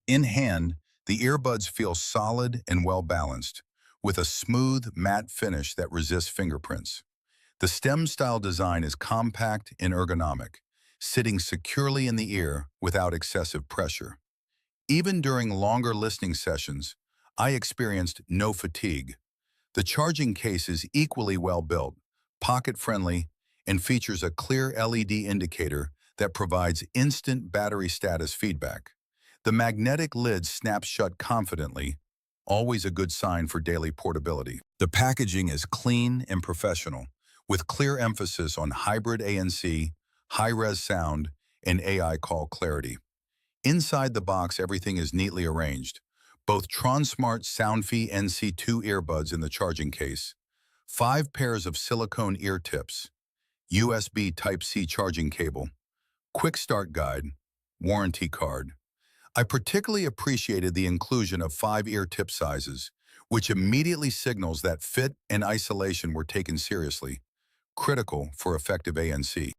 In hand, the earbuds feel solid and well-balanced, with a smooth, matte finish that resists fingerprints. The stem-style design is compact and ergonomic, sitting securely in the ear without excessive pressure. Even during longer listening sessions, I experienced no fatigue. The charging case is equally well built, pocket-friendly, and features a clear LED indicator that provides instant battery status feedback. The magnetic lid snaps shut confidently, always a good sign for daily portability. The packaging is clean and professional, with clear emphasis on hybrid ANC, high-res sound, and AI call clarity. Inside the box, everything is neatly arranged. Both Tronsmart Sounfii NC2 earbuds in the charging case, 5 pairs of silicone ear tips, USB Type-C charging cable, quick start guide, warranty card. I particularly appreciated the inclusion of 5 ear tip sizes, which immediately signals that fit and isolation were taken seriously, critical for effective ANC.